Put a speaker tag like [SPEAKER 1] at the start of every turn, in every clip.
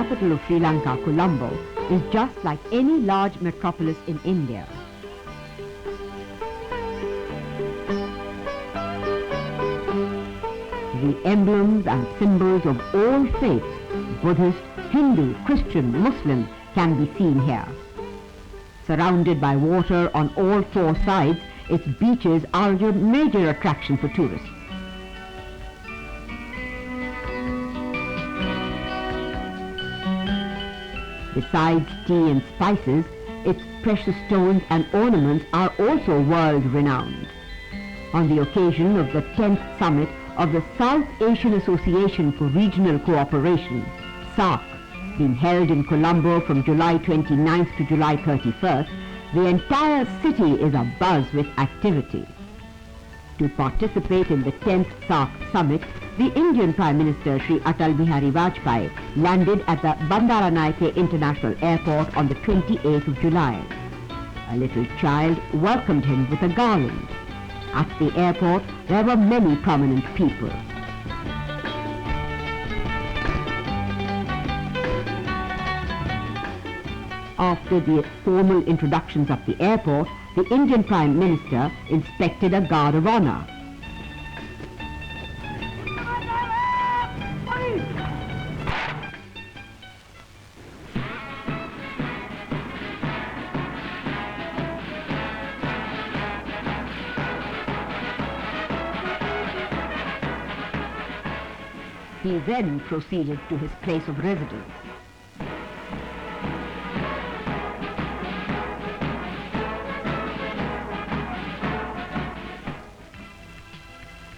[SPEAKER 1] capital of Sri Lanka, Colombo, is just like any large metropolis in India. The emblems and symbols of all faiths, Buddhist, Hindu, Christian, Muslim, can be seen here. Surrounded by water on all four sides, its beaches are a major attraction for tourists. Besides tea and spices, its precious stones and ornaments are also world-renowned. On the occasion of the 10th summit of the South Asian Association for Regional Cooperation, SAARC, being held in Colombo from July 29th to July 31st, the entire city is abuzz with activity. To participate in the 10th SAARC summit, the Indian Prime Minister Shri Atal Bihari Vajpayee landed at the Bandaranaike International Airport on the 28th of July. A little child welcomed him with a garland. At the airport, there were many prominent people. After the formal introductions at the airport, the Indian Prime Minister inspected a guard of honor. He then proceeded to his place of residence.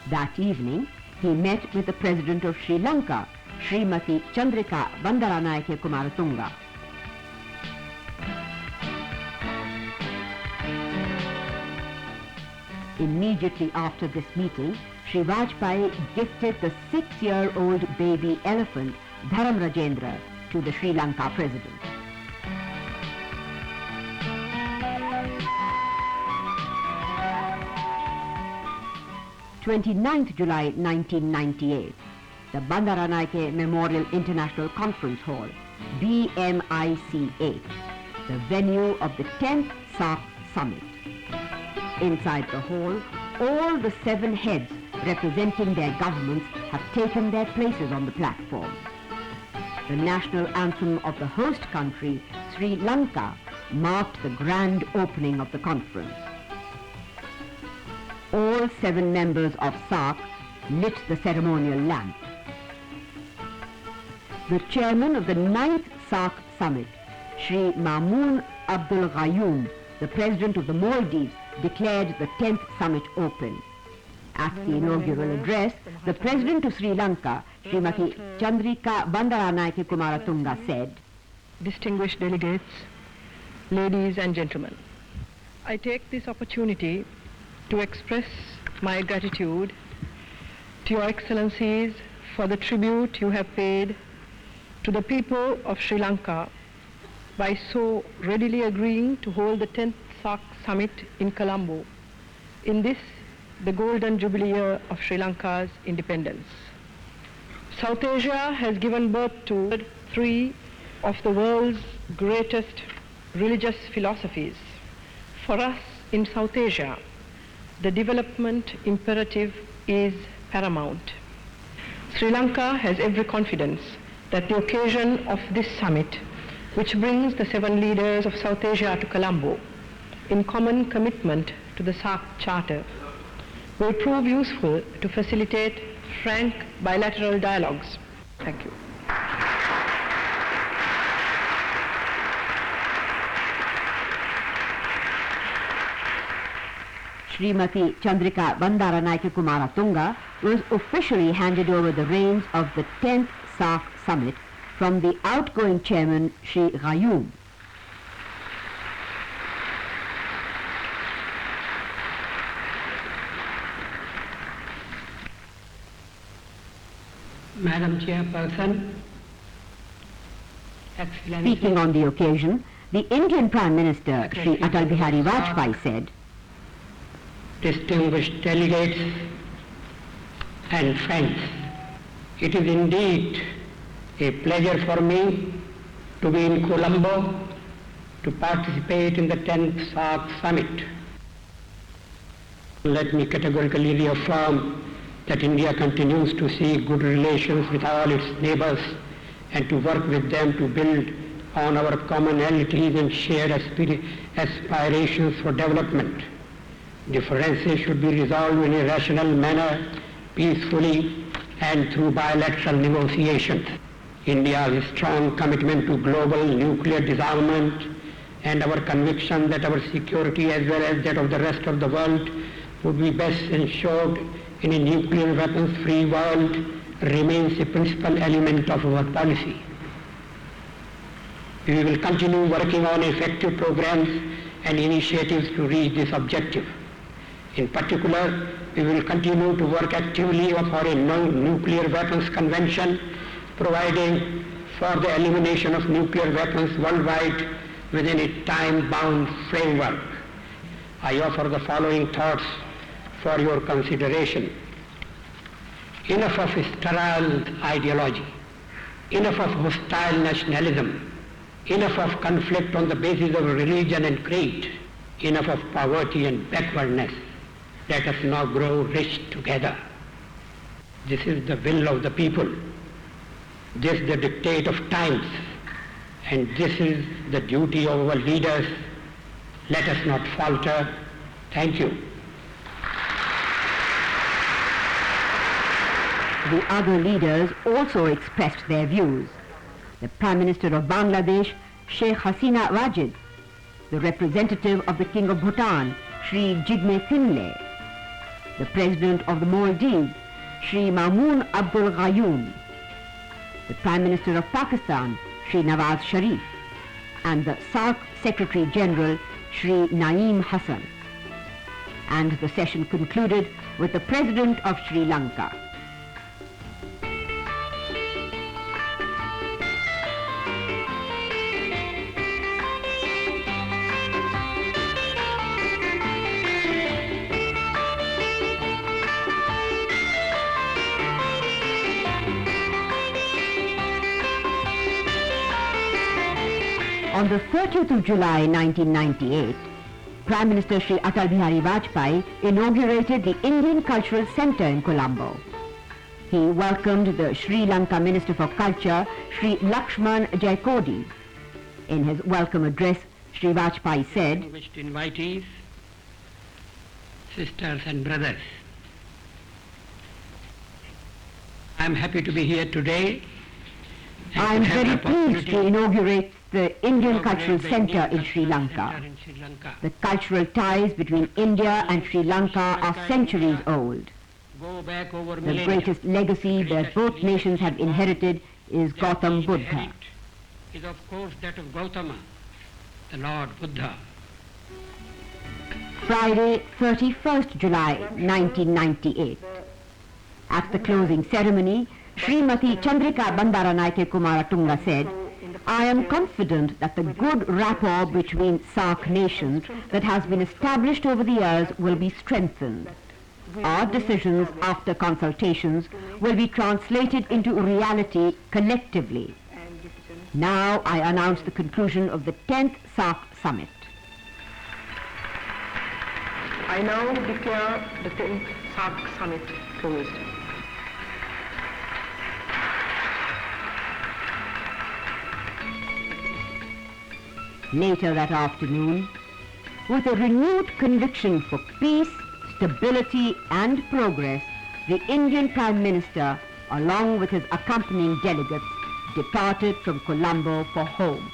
[SPEAKER 1] That evening, he met with the President of Sri Lanka, Srimati Chandrika Bandaranaike Kumaratunga. Immediately after this meeting, Shri Vajpayee gifted the 6-year-old baby elephant, Dharam Rajendra, to the Sri Lanka President. On 29th July 1998, the Bandaranaike Memorial International Conference Hall, BMIC-8, the venue of the 10th SAARC Summit. Inside the hall, all the 7 heads representing their governments have taken their places on the platform. The national anthem of the host country, Sri Lanka, marked the grand opening of the conference. All 7 members of SAARC lit the ceremonial lamp. The chairman of the 9th SAARC Summit, Shri Mamoon Abdul Gayoom, the president of the Maldives, declared the 10th summit open. At the inaugural address, the president of Sri Lanka, Srimati Chandrika Bandaranaike Kumaratunga, said,
[SPEAKER 2] "Distinguished delegates, ladies and gentlemen, I take this opportunity to express my gratitude to your excellencies for the tribute you have paid to the people of Sri Lanka by so readily agreeing to hold the 10th SAARC Summit in Colombo, in this, the golden jubilee year of Sri Lanka's independence. South Asia has given birth to 3 of the world's greatest religious philosophies. For us in South Asia, the development imperative is paramount. Sri Lanka has every confidence that the occasion of this summit, which brings the 7 leaders of South Asia to Colombo in common commitment to the SAARC Charter, will prove useful to facilitate frank bilateral dialogues. Thank you.
[SPEAKER 1] Srimati Chandrika Bandaranaike Kumaratunga was officially handed over the reins of the 10th SAARC Summit from the outgoing chairman, Shri Gayoom.
[SPEAKER 3] Madam Chairperson, Excellency.
[SPEAKER 1] Speaking on the occasion, the Indian Prime Minister, Shri Atal Bihari Vajpayee, said,
[SPEAKER 3] "Distinguished delegates and friends, it is indeed a pleasure for me to be in Colombo to participate in the 10th SAARC Summit. Let me categorically reaffirm that India continues to seek good relations with all its neighbors and to work with them to build on our commonalities and shared aspirations for development. Differences should be resolved in a rational manner, peacefully, and through bilateral negotiations. India's strong commitment to global nuclear disarmament and our conviction that our security as well as that of the rest of the world would be best ensured in a nuclear weapons-free world remains a principal element of our policy. We will continue working on effective programs and initiatives to reach this objective. In particular, we will continue to work actively for a no-nuclear weapons convention, providing for the elimination of nuclear weapons worldwide within a time-bound framework. I offer the following thoughts for your consideration. Enough of sterile ideology, enough of hostile nationalism, enough of conflict on the basis of religion and creed, enough of poverty and backwardness. Let us now grow rich together. This is the will of the people. This is the dictate of times. And this is the duty of our leaders. Let us not falter. Thank you.
[SPEAKER 1] The other leaders also expressed their views. The Prime Minister of Bangladesh, Sheikh Hasina Wajid, the representative of the King of Bhutan, Shri Jigme Khinle, the President of the Maldives, Shri Mamoon Abdul Gayoom, the Prime Minister of Pakistan, Shri Nawaz Sharif, and the SAARC Secretary General, Shri Naeem Hassan. And the session concluded with the President of Sri Lanka. On the 30th of July 1998, Prime Minister Shri Atal Bihari Vajpayee inaugurated the Indian Cultural Centre in Colombo. He welcomed the Sri Lanka Minister for Culture, Shri Lakshman Jaikodi. In his welcome address, Shri Vajpayee said,
[SPEAKER 3] Distinguished invitees, sisters and brothers, I am happy to be here today.
[SPEAKER 1] I am very pleased to inaugurate the Indian Cultural Centre in Sri Lanka. The cultural ties between India and Sri Lanka are centuries old. The greatest legacy that both nations have inherited is Gautam Buddha.
[SPEAKER 3] Is of course that of Gautama, the Lord Buddha.
[SPEAKER 1] Friday, 31st July 1998. At the closing ceremony, Srimati Chandrika Bandaranaike Kumaratunga said, I am confident that the good rapport between SAARC nations that has been established over the years will be strengthened. Our decisions after consultations will be translated into reality collectively. Now I announce the conclusion of the 10th SAARC Summit.
[SPEAKER 2] I now declare the 10th SAARC Summit closed.
[SPEAKER 1] Later that afternoon, with a renewed conviction for peace, stability and progress, the Indian Prime Minister, along with his accompanying delegates, departed from Colombo for home.